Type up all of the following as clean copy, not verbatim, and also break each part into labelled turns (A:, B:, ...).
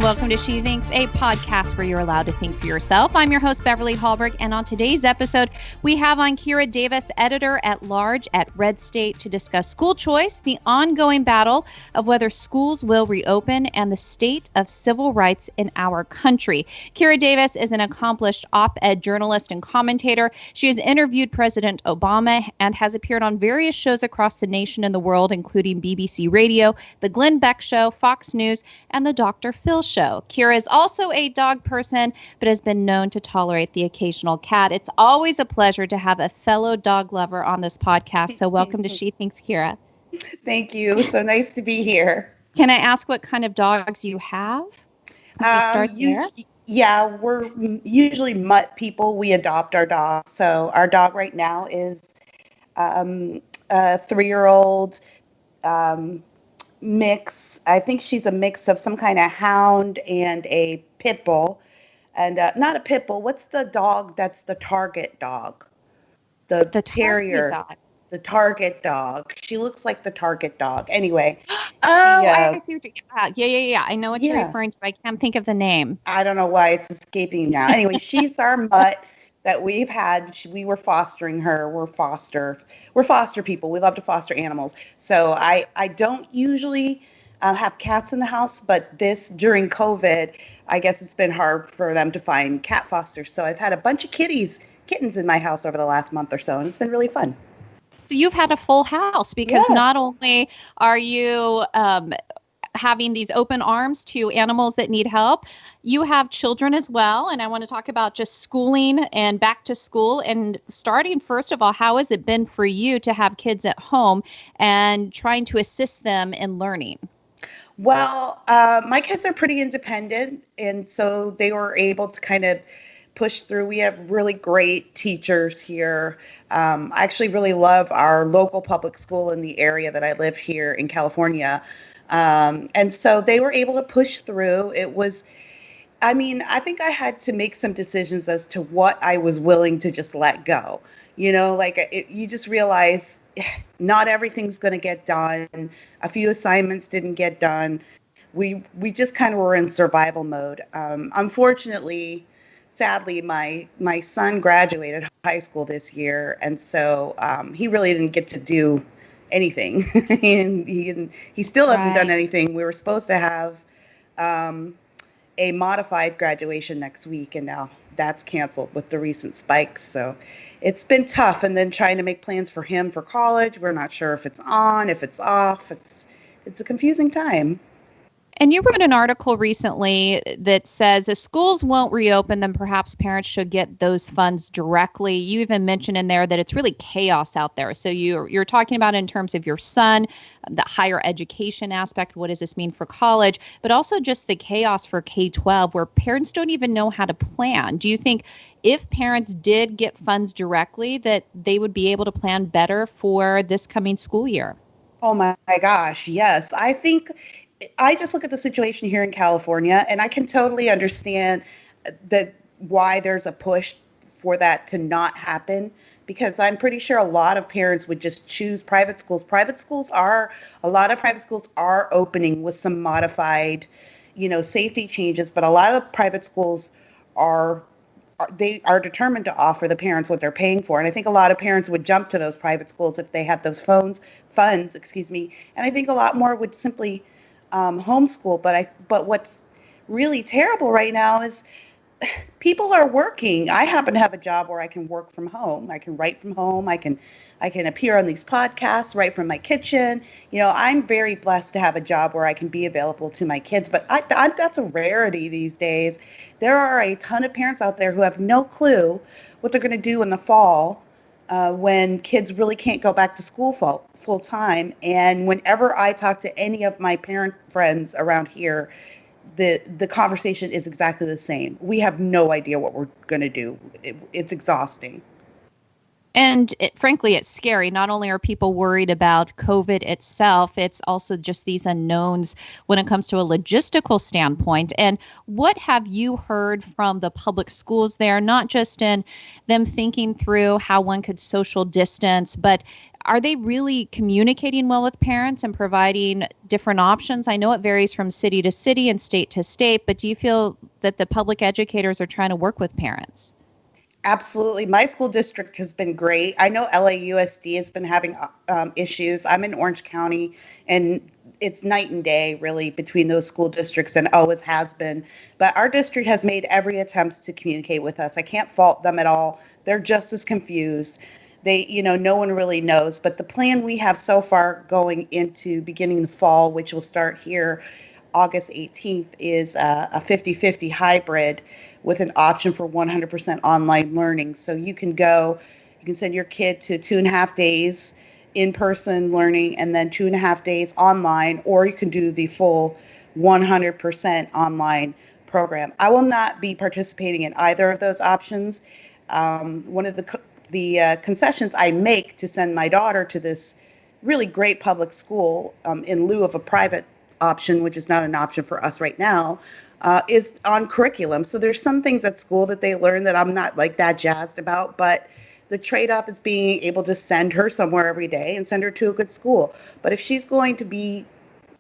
A: welcome to She Thinks, a podcast where you're allowed to think for yourself. I'm your host, Beverly Hallberg, and on today's episode, we have on Kira Davis, editor-at-large at Red State, to discuss school choice, the ongoing battle of whether schools will reopen, and the state of civil rights in our country. Kira Davis is an accomplished op-ed journalist and commentator. She has interviewed President Obama and has appeared on various shows across the nation and the world, including BBC Radio, The Glenn Beck Show, Fox News, and The Dr. Phil Show. Kira is also a dog person, but has been known to tolerate the occasional cat. It's always a pleasure to have a fellow dog lover on this podcast. So welcome to She Thinks, Kira.
B: Thank you. So nice to be here.
A: Can I ask what kind of dogs you have?
B: Yeah, we're usually mutt people. We adopt our dog. So our dog right now is a 3-year-old mix. I think she's a mix of some kind of hound and a pit bull. And not a pit bull. What's the dog that's the target dog? The terrier.
A: Dog.
B: The target dog. She looks like the target dog. Anyway.
A: I see what you're Yeah. I know what you're referring to. I can't think of the name.
B: I don't know why it's escaping now. Anyway, she's our mutt that we've had. We were fostering her. We're foster people. We love to foster animals. So I don't usually have cats in the house, but during COVID, I guess it's been hard for them to find cat fosters. So I've had a bunch of kittens in my house over the last month or so, and it's been really fun.
A: So you've had a full house because not only are you having these open arms to animals that need help, you have children as well. And I want to talk about just schooling and back to school. And starting, first of all, how has it been for you to have kids at home and trying to assist them in learning?
B: Well, my kids are pretty independent, and so they were able to kind of push through. We have really great teachers here. I actually really love our local public school in the area that I live here in California. And so they were able to push through. I think I had to make some decisions as to what I was willing to just let go. You just realize not everything's going to get done. A few assignments didn't get done. We just kind of were in survival mode. Unfortunately, sadly, my son graduated high school this year, and so he really didn't get to do anything. And he still hasn't done anything. We were supposed to have a modified graduation next week, and now that's canceled with the recent spikes. So it's been tough. And then trying to make plans for him for college. We're not sure if it's on, if it's off. It's a confusing time.
A: And you wrote an article recently that says if schools won't reopen, then perhaps parents should get those funds directly. You even mentioned in there that it's really chaos out there. So you're talking about in terms of your son, the higher education aspect, what does this mean for college, but also just the chaos for K-12 where parents don't even know how to plan. Do you think if parents did get funds directly that they would be able to plan better for this coming school year?
B: Oh my gosh, yes. I just look at the situation here in California, and I can totally understand why there's a push for that to not happen, because I'm pretty sure a lot of parents would just choose private schools. A lot of private schools are opening with some modified, safety changes, but a lot of private schools are determined to offer the parents what they're paying for. And I think a lot of parents would jump to those private schools if they had those funds, And I think a lot more would simply homeschool. But what's really terrible right now is people are working. I happen to have a job where I can work from home. I can write from home. I can appear on these podcasts right from my kitchen. I'm very blessed to have a job where I can be available to my kids. But that's a rarity these days. There are a ton of parents out there who have no clue what they're going to do in the fall when kids really can't go back to school full time. And whenever I talk to any of my parent friends around here, the conversation is exactly the same. We have no idea what we're going to do. It's exhausting.
A: Frankly, it's scary. Not only are people worried about COVID itself, it's also just these unknowns when it comes to a logistical standpoint. And what have you heard from the public schools there, not just in them thinking through how one could social distance, but are they really communicating well with parents and providing different options? I know it varies from city to city and state to state, but do you feel that the public educators are trying to work with parents?
B: Absolutely. My school district has been great. I know LAUSD has been having issues. I'm in Orange County, and it's night and day, really, between those school districts, and always has been. But our district has made every attempt to communicate with us. I can't fault them at all. They're just as confused. No one really knows. But the plan we have so far going into beginning the fall, which will start here August 18th, is a 50-50 hybrid with an option for 100% online learning. So you can send your kid to 2.5 days in-person learning and then 2.5 days online, or you can do the full 100% online program. I will not be participating in either of those options. One of the concessions I make to send my daughter to this really great public school in lieu of a private option, which is not an option for us right now, is on curriculum. So there's some things at school that they learn that I'm not like that jazzed about, but the trade-off is being able to send her somewhere every day and send her to a good school. But if she's going to be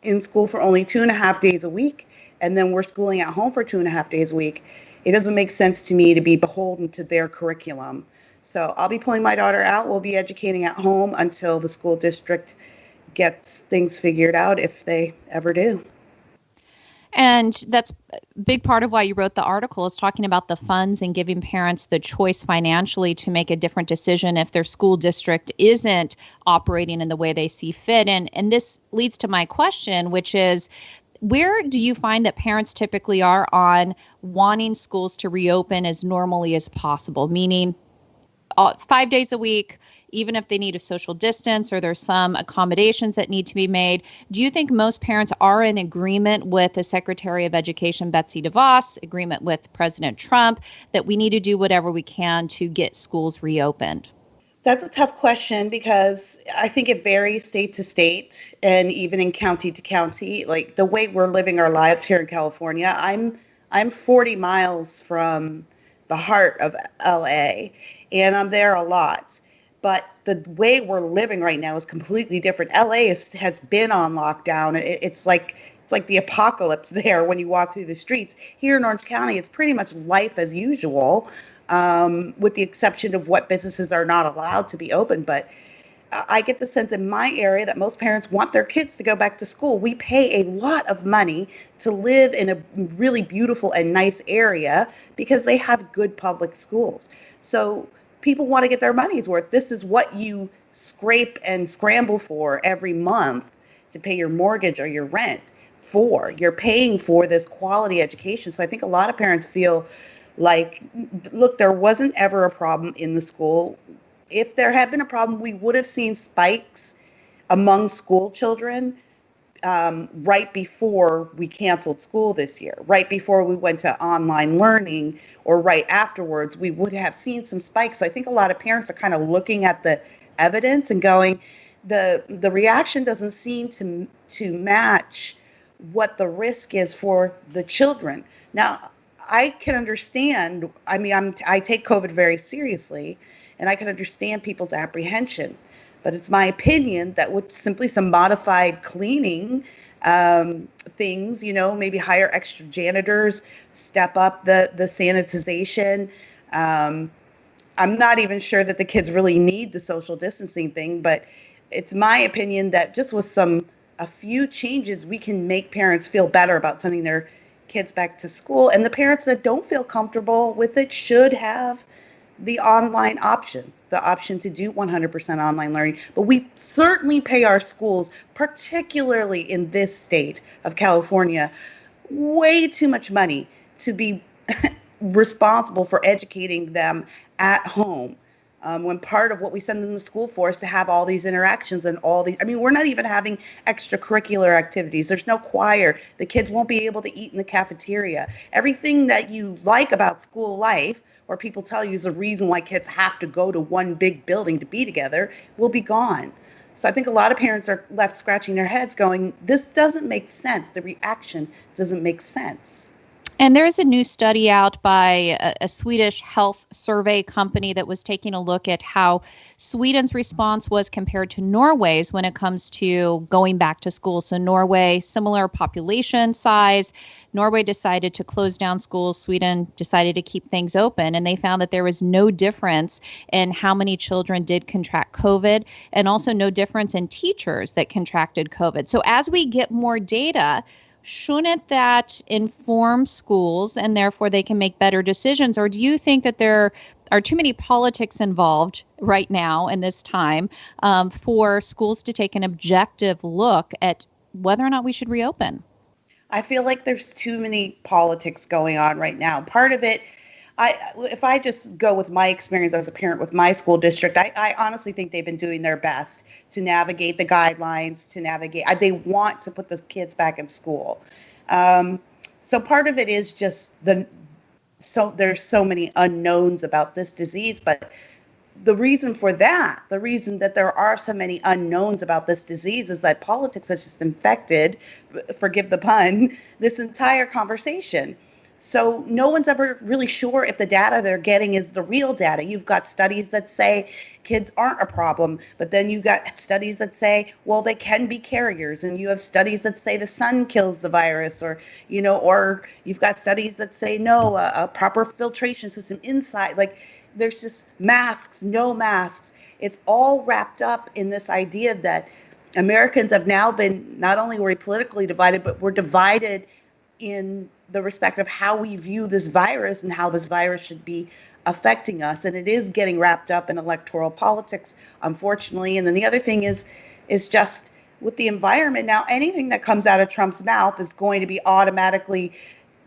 B: in school for only 2.5 days a week, and then we're schooling at home for 2.5 days a week, it doesn't make sense to me to be beholden to their curriculum. So I'll be pulling my daughter out. We'll be educating at home until the school district gets things figured out, if they ever do.
A: And that's a big part of why you wrote the article, is talking about the funds and giving parents the choice financially to make a different decision if their school district isn't operating in the way they see fit. And this leads to my question, which is, where do you find that parents typically are on wanting schools to reopen as normally as possible? Meaning 5 days a week, even if they need a social distance or there's some accommodations that need to be made. Do you think most parents are in agreement with the Secretary of Education, Betsy DeVos, agreement with President Trump, that we need to do whatever we can to get schools reopened?
B: That's a tough question, because I think it varies state to state and even in county to county. Like the way we're living our lives here in California, I'm 40 miles from the heart of LA, and I'm there a lot. But the way we're living right now is completely different. LA has been on lockdown. It's like the apocalypse there when you walk through the streets. Here in Orange County, it's pretty much life as usual, with the exception of what businesses are not allowed to be open. But I get the sense in my area that most parents want their kids to go back to school. We pay a lot of money to live in a really beautiful and nice area because they have good public schools. So people want to get their money's worth. This is what you scrape and scramble for every month to pay your mortgage or your rent for. You're paying for this quality education. So I think a lot of parents feel like, look, there wasn't ever a problem in the school. If there had been a problem, we would have seen spikes among school children right before we canceled school this year, right before we went to online learning, or right afterwards, we would have seen some spikes. So I think a lot of parents are kind of looking at the evidence and going, the reaction doesn't seem to match what the risk is for the children. Now, I can understand, I take COVID very seriously, and I can understand people's apprehension. But it's my opinion that with simply some modified cleaning things, maybe hire extra janitors, step up the sanitization. I'm not even sure that the kids really need the social distancing thing, but it's my opinion that just with a few changes, we can make parents feel better about sending their kids back to school. And the parents that don't feel comfortable with it should have the online option, the option to do 100% online learning. But we certainly pay our schools, particularly in this state of California, way too much money to be responsible for educating them at home. When part of what we send them to school for is to have all these interactions and we're not even having extracurricular activities. There's no choir. The kids won't be able to eat in the cafeteria. Everything that you like about school life, or people tell you is the reason why kids have to go to one big building to be together will be gone. So I think a lot of parents are left scratching their heads going, this doesn't make sense. The reaction doesn't make sense.
A: And there is a new study out by a Swedish health survey company that was taking a look at how Sweden's response was compared to Norway's when it comes to going back to school. So Norway, similar population size. Norway decided to close down schools. Sweden decided to keep things open. And they found that there was no difference in how many children did contract COVID, and also no difference in teachers that contracted COVID. So as we get more data, shouldn't that inform schools and therefore they can make better decisions? Or do you think that there are too many politics involved right now in this time for schools to take an objective look at whether or not we should reopen?
B: I feel like there's too many politics going on right now. Part of it, if I just go with my experience as a parent with my school district, I honestly think they've been doing their best to navigate the guidelines, they want to put the kids back in school. So part of it is just there's so many unknowns about this disease, but the reason that there are so many unknowns about this disease is that politics has just infected, forgive the pun, this entire conversation. So no one's ever really sure if the data they're getting is the real data. You've got studies that say kids aren't a problem, but then you got studies that say, well, they can be carriers. And you have studies that say the sun kills the virus, or you've got studies that say, no, a proper filtration system inside. Like, there's just masks, no masks. It's all wrapped up in this idea that Americans have now been, not only were we politically divided, but we're divided in the respect of how we view this virus and how this virus should be affecting us. And it is getting wrapped up in electoral politics, unfortunately. And then the other thing is just with the environment now, anything that comes out of Trump's mouth is going to be automatically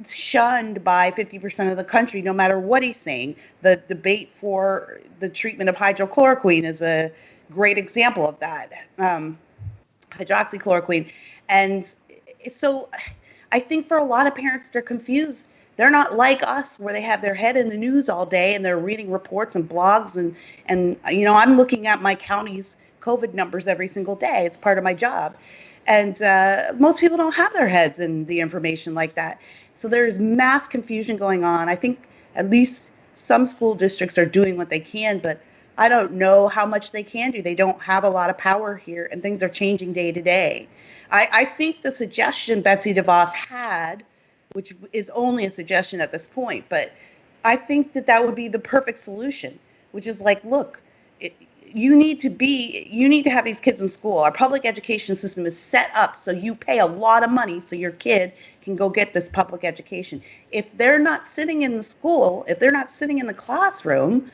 B: shunned by 50% of the country, no matter what he's saying. The debate for the treatment of hydrochloroquine is a great example of that, hydroxychloroquine. And so I think for a lot of parents, they're confused. They're not like us, where they have their head in the news all day and they're reading reports and blogs. And I'm looking at my county's COVID numbers every single day. It's part of my job. And most people don't have their heads in the information like that. So there's mass confusion going on. I think at least some school districts are doing what they can, but I don't know how much they can do. They don't have a lot of power here, and things are changing day to day. I think the suggestion Betsy DeVos had, which is only a suggestion at this point, but I think that would be the perfect solution, which is like, look, you need to have these kids in school. Our public education system is set up so you pay a lot of money so your kid can go get this public education. If they're not sitting in the school, if they're not sitting in the classroom,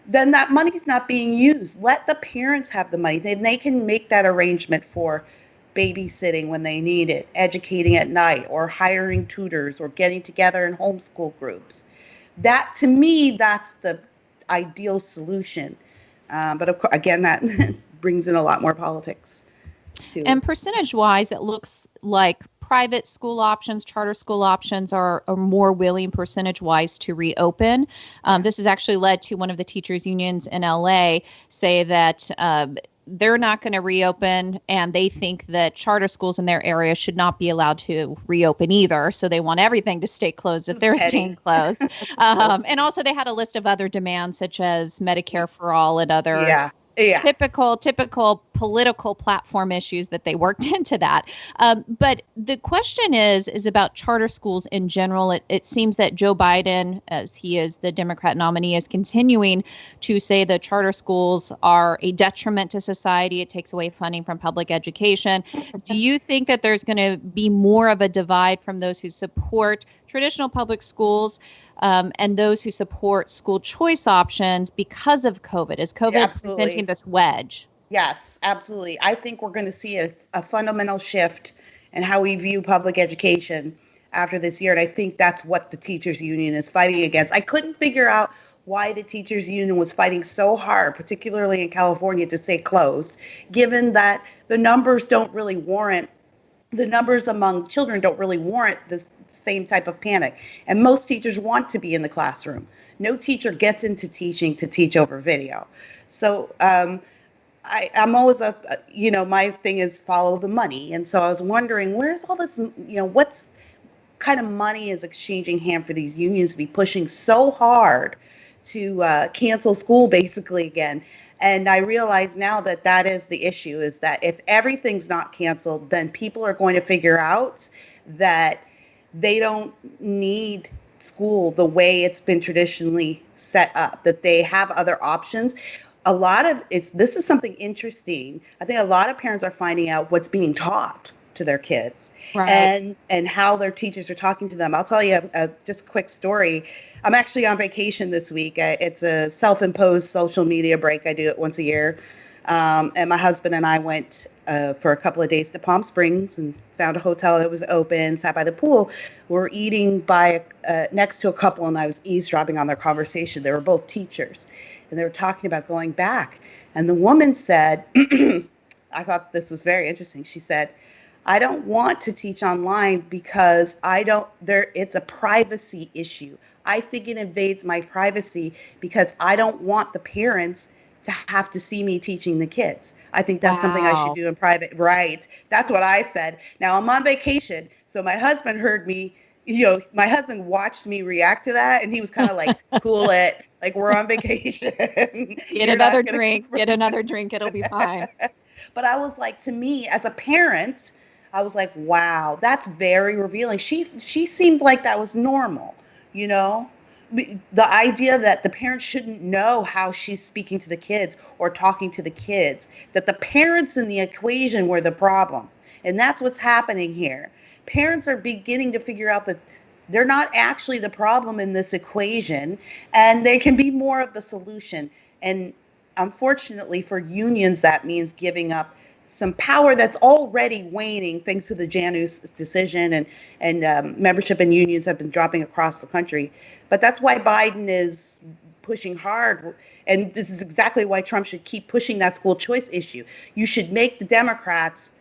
B: then that money's not being used. Let the parents have the money. Then they can make that arrangement for babysitting when they need it, educating at night, or hiring tutors, or getting together in homeschool groups. That, to me, that's the ideal solution. But of course, again, that brings in a lot more politics too.
A: And percentage-wise, it looks like private school options, charter school options are more willing percentage-wise to reopen. This has actually led to one of the teachers' unions in LA say that they're not going to reopen, and they think that charter schools in their area should not be allowed to reopen either. So they want everything to stay closed if they're staying closed. And also they had a list of other demands such as Medicare for all and other typical political platform issues that they worked into that. But the question is about charter schools in general. It seems that Joe Biden, as he is the Democrat nominee, is continuing to say that charter schools are a detriment to society. It takes away funding from public education. Do you think that there's going to be more of a divide from those who support traditional public schools and those who support school choice options because of COVID? Is COVID presenting this wedge?
B: Yes, absolutely. I think we're going to see a fundamental shift in how we view public education after this year. And I think that's what the teachers union is fighting against. I couldn't figure out why the teachers union was fighting so hard, particularly in California, to stay closed, given that the numbers among children don't really warrant this same type of panic. And most teachers want to be in the classroom. No teacher gets into teaching to teach over video. So I'm always my thing is follow the money. And so I was wondering, where's all this, what's kind of money is exchanging hand for these unions to be pushing so hard to cancel school basically again. And I realize now that is the issue, is that if everything's not canceled, then people are going to figure out that they don't need school the way it's been traditionally set up, that they have other options. This is something interesting. I think a lot of parents are finding out what's being taught to their kids, right, and how their teachers are talking to them. I'll tell you just a quick story. I'm actually on vacation this week. It's a self-imposed social media break. I do it once a year. And my husband and I went for a couple of days to Palm Springs and found a hotel that was open, sat by the pool. We're eating next to a couple, and I was eavesdropping on their conversation. They were both teachers, and they were talking about going back. And the woman said, I thought this was very interesting. She said, I don't want to teach online because it's a privacy issue. I think it invades my privacy because I don't want the parents to have to see me teaching the kids. I think that's something I should do in private. Right. That's what I said. Now I'm on vacation. So my husband heard me, my husband watched me react to that, and he was kind of like, cool it. Like, we're on vacation.
A: Get another drink. It'll be fine.
B: But I was like, to me as a parent, I was like, wow, that's very revealing. She seemed like that was normal, the idea that the parents shouldn't know how she's speaking to the kids or talking to the kids, that the parents in the equation were the problem. And that's what's happening here. Parents are beginning to figure out that they're not actually the problem in this equation, and they can be more of the solution. And unfortunately for unions, that means giving up some power that's already waning thanks to the Janus decision, and membership in unions have been dropping across the country. But that's why Biden is pushing hard. And this is exactly why Trump should keep pushing that school choice issue. You should make the Democrats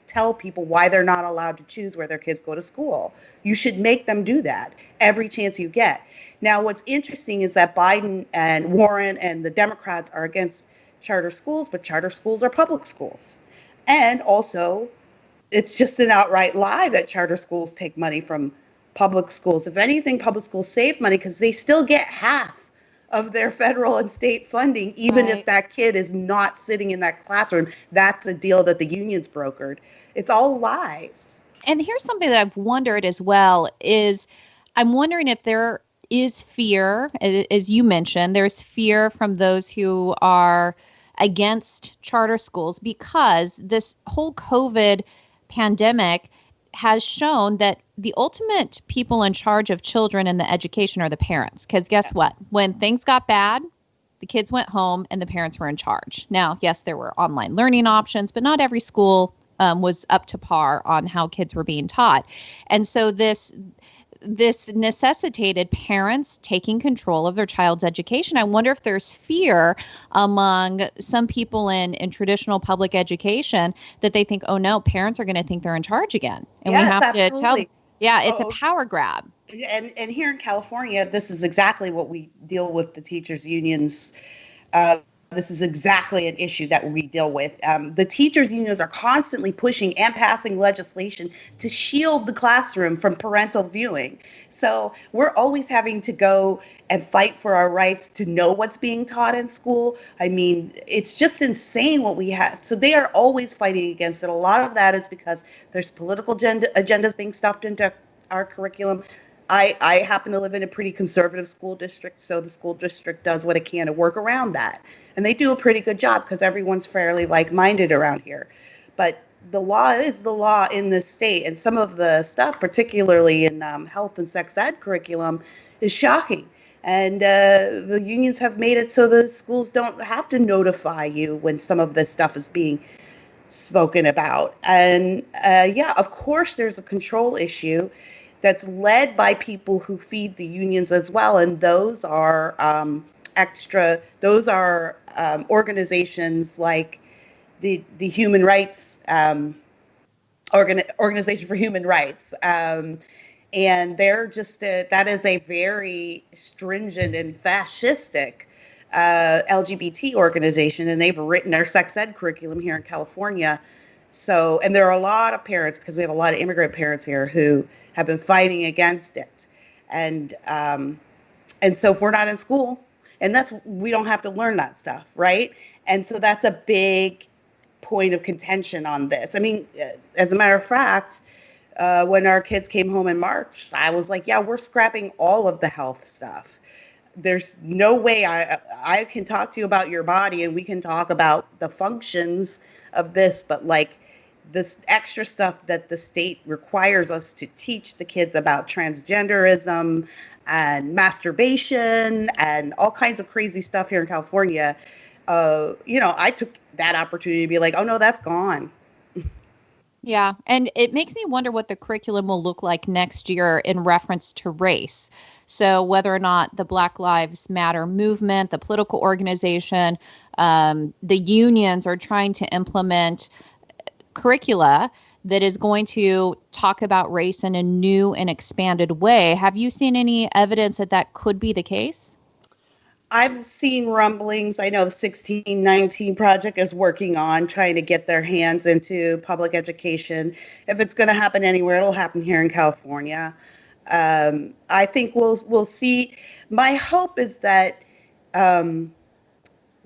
B: tell people why they're not allowed to choose where their kids go to school. You should make them do that every chance you get. Now, what's interesting is that Biden and Warren and the Democrats are against charter schools, but charter schools are public schools. And also, it's just an outright lie that charter schools take money from public schools. If anything, public schools save money because they still get half of their federal and state funding, even if that kid is not sitting in that classroom. That's a deal that the unions brokered. It's all lies.
A: And here's something that I've wondered as well is I'm wondering if there is fear, as you mentioned, there's fear from those who are against charter schools because this whole COVID pandemic has shown that the ultimate people in charge of children and the education are the parents. Because guess what? When things got bad, the kids went home and the parents were in charge. Now, yes, there were online learning options, but not every school was up to par on how kids were being taught. And so this necessitated parents taking control of their child's education. I wonder if there's fear among some people in traditional public education that they think, oh no, parents are going to think they're in charge again. And we have to tell them, it's a power grab.
B: And here in California, this is exactly what we deal with the teachers unions. This is exactly an issue that we deal with. The teachers unions are constantly pushing and passing legislation to shield the classroom from parental viewing. So we're always having to go and fight for our rights to know what's being taught in school. I mean, it's just insane what we have. So they are always fighting against it. A lot of that is because there's political agendas being stuffed into our curriculum. I happen to live in a pretty conservative school district, so the school district does what it can to work around that. And they do a pretty good job because everyone's fairly like-minded around here. But the law is the law in this state, and some of the stuff, particularly in health and sex ed curriculum, is shocking. And the unions have made it so the schools don't have to notify you when some of this stuff is being spoken about. And of course, there's a control issue that's led by people who feed the unions as well. And those are organizations like the human rights Organization for Human Rights. And they're just that is a very stringent and fascistic LGBT organization, and they've written our sex ed curriculum here in California. So, and there are a lot of parents, because we have a lot of immigrant parents here who have been fighting against it. And so if we're not in school, and we don't have to learn that stuff, right? And so that's a big point of contention on this. I mean, as a matter of fact, when our kids came home in March, I was like, yeah, we're scrapping all of the health stuff. There's no way I can talk to you about your body and we can talk about the functions of this, but like this extra stuff that the state requires us to teach the kids about transgenderism and masturbation and all kinds of crazy stuff here in California, I took that opportunity to be like, oh no, that's gone.
A: Yeah. And it makes me wonder what the curriculum will look like next year in reference to race. So whether or not the Black Lives Matter movement, the political organization, the unions are trying to implement curricula that is going to talk about race in a new and expanded way. Have you seen any evidence that that could be the case?
B: I've seen rumblings. I know the 1619 Project is working on trying to get their hands into public education. If it's going to happen anywhere, it'll happen here in California. I think we'll see. My hope is that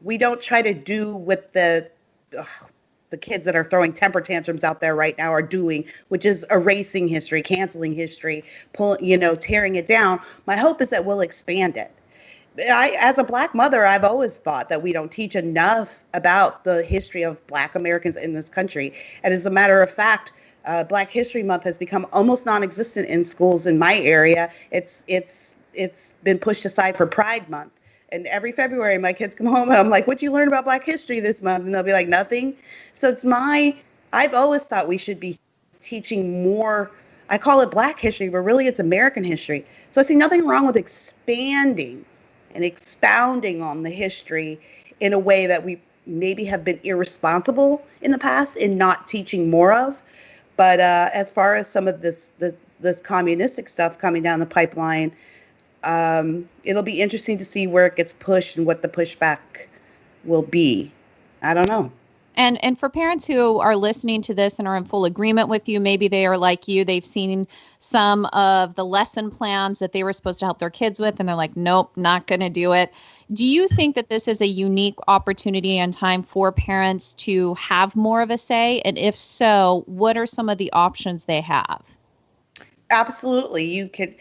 B: we don't try to do what the kids that are throwing temper tantrums out there right now are doing, which is erasing history, canceling history, tearing it down. My hope is that we'll expand it. As a Black mother, I've always thought that we don't teach enough about the history of Black Americans in this country. And as a matter of fact, Black History Month has become almost non-existent in schools in my area. It's been pushed aside for Pride Month. And every February, my kids come home and I'm like, what'd you learn about Black history this month? And they'll be like, nothing. So I've always thought we should be teaching more. I call it Black history, but really it's American history. So I see nothing wrong with expanding and expounding on the history in a way that we maybe have been irresponsible in the past in not teaching more of. But as far as some of this communistic stuff coming down the pipeline, it'll be interesting to see where it gets pushed and what the pushback will be. I don't know.
A: And for parents who are listening to this and are in full agreement with you, maybe they are like you, they've seen some of the lesson plans that they were supposed to help their kids with, and they're like, nope, not going to do it. Do you think that this is a unique opportunity and time for parents to have more of a say? And if so, what are some of the options they have?
B: Absolutely. You could.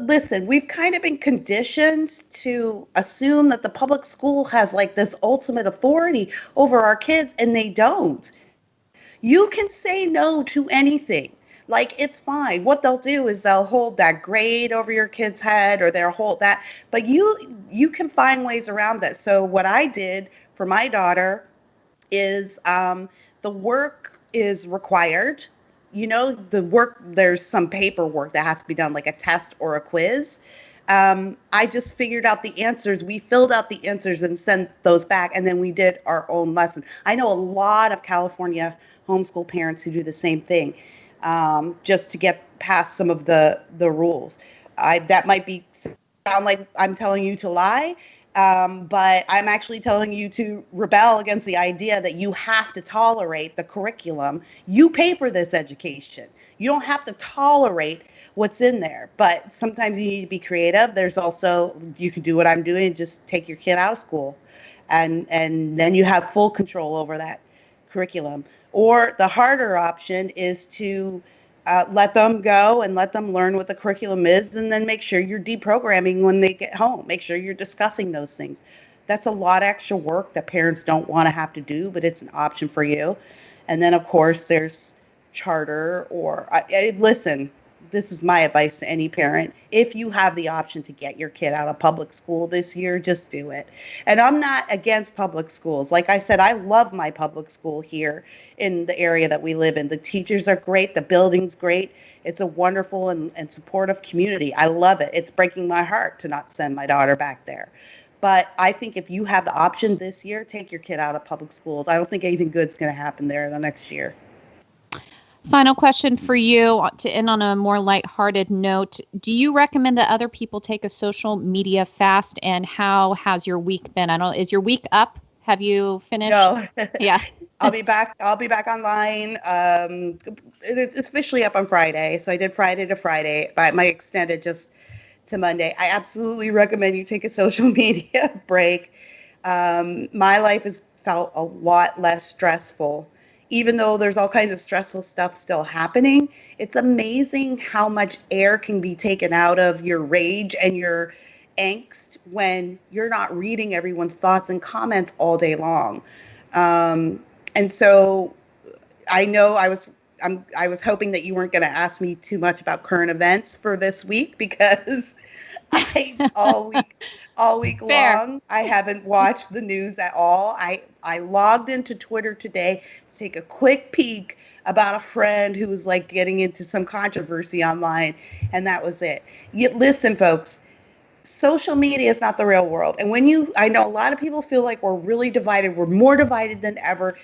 B: Listen, we've kind of been conditioned to assume that the public school has like this ultimate authority over our kids, and they don't. You can say no to anything. Like, it's fine. What they'll do is they'll hold that grade over your kid's head, or they'll hold that. But you can find ways around that. So what I did for my daughter is the work is required. The work, there's some paperwork that has to be done, like a test or a quiz. I just figured out the answers. We filled out the answers and sent those back, and then we did our own lesson. I know a lot of California homeschool parents who do the same thing, just to get past some of the rules. That might sound like I'm telling you to lie, but I'm actually telling you to rebel against the idea that you have to tolerate the curriculum. You pay for this education. You don't have to tolerate what's in there, but sometimes you need to be creative. There's also, you can do what I'm doing and just take your kid out of school, and then you have full control over that curriculum. Or the harder option is to let them go and let them learn what the curriculum is, and then make sure you're deprogramming when they get home. Make sure you're discussing those things. That's a lot of extra work that parents don't want to have to do, but it's an option for you. And then, of course, there's charter or listen, this is my advice to any parent. If you have the option to get your kid out of public school this year, just do it. And I'm not against public schools. Like I said, I love my public school here in the area that we live in. The teachers are great. The building's great. It's a wonderful and supportive community. I love it. It's breaking my heart to not send my daughter back there. But I think if you have the option this year, take your kid out of public schools. I don't think anything good's going to happen there the next year.
A: Final question for you to end on a more lighthearted note. Do you recommend that other people take a social media fast, and how has your week been? I don't know, is your week up? Have you finished?
B: No.
A: Yeah.
B: I'll be back online. It's officially up on Friday. So I did Friday to Friday, but my extended just to Monday. I absolutely recommend you take a social media break. My life has felt a lot less stressful. Even though there's all kinds of stressful stuff still happening, it's amazing how much air can be taken out of your rage and your angst when you're not reading everyone's thoughts and comments all day long. And so I know I was hoping that you weren't going to ask me too much about current events for this week, because all week
A: Fair.
B: long I haven't watched the news at all. I logged into Twitter today to take a quick peek about a friend who was like getting into some controversy online, and that was it. Listen, folks, social media is not the real world. And I know a lot of people feel like we're really divided. We're more divided than ever.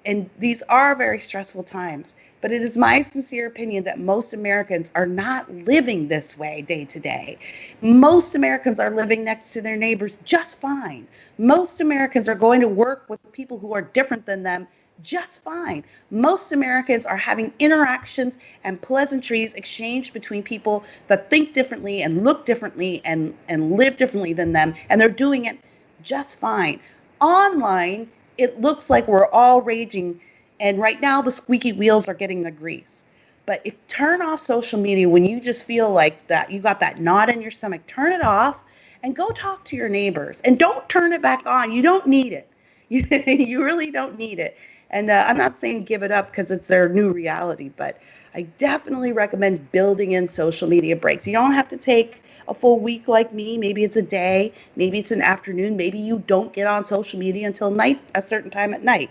B: And these are very stressful times. But it is my sincere opinion that most Americans are not living this way day to day. Most Americans are living next to their neighbors just fine. Most Americans are going to work with people who are different than them just fine. Most Americans are having interactions and pleasantries exchanged between people that think differently and look differently and live differently than them, and they're doing it just fine. Online, it looks like we're all raging, and right now the squeaky wheels are getting the grease. But turn off social media when you just feel like that you got that knot in your stomach. Turn it off and go talk to your neighbors, and don't turn it back on. You don't need it. You really don't need it. And I'm not saying give it up because it's their new reality, but I definitely recommend building in social media breaks. You don't have to take a full week like me. Maybe it's a day, maybe it's an afternoon, maybe you don't get on social media until night, a certain time at night,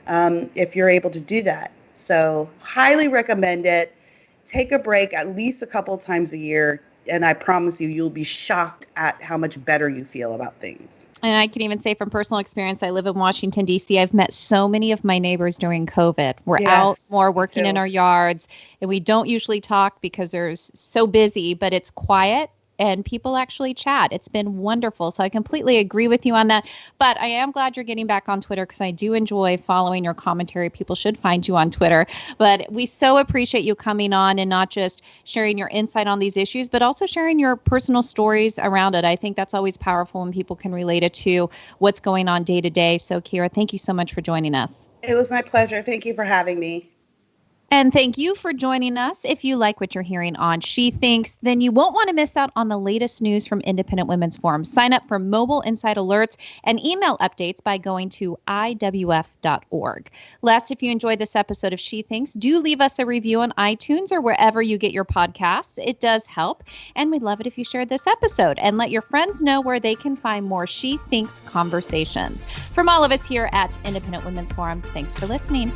B: if you're able to do that. So highly recommend it. Take a break at least a couple of times a year, and I promise you'll be shocked at how much better you feel about things.
A: And I can even say from personal experience, I live in Washington, D.C. I've met so many of my neighbors during COVID. We're out more working in our yards, and we don't usually talk because there's so busy, but it's quiet and people actually chat. It's been wonderful. So I completely agree with you on that. But I am glad you're getting back on Twitter because I do enjoy following your commentary. People should find you on Twitter. But we so appreciate you coming on and not just sharing your insight on these issues, but also sharing your personal stories around it. I think that's always powerful when people can relate it to what's going on day to day. So Kira, thank you so much for joining us.
B: It was my pleasure. Thank you for having me.
A: And thank you for joining us. If you like what you're hearing on She Thinks, then you won't want to miss out on the latest news from Independent Women's Forum. Sign up for mobile insight alerts and email updates by going to IWF.org. Last, if you enjoyed this episode of She Thinks, do leave us a review on iTunes or wherever you get your podcasts. It does help. And we'd love it if you shared this episode and let your friends know where they can find more She Thinks conversations. From all of us here at Independent Women's Forum, thanks for listening.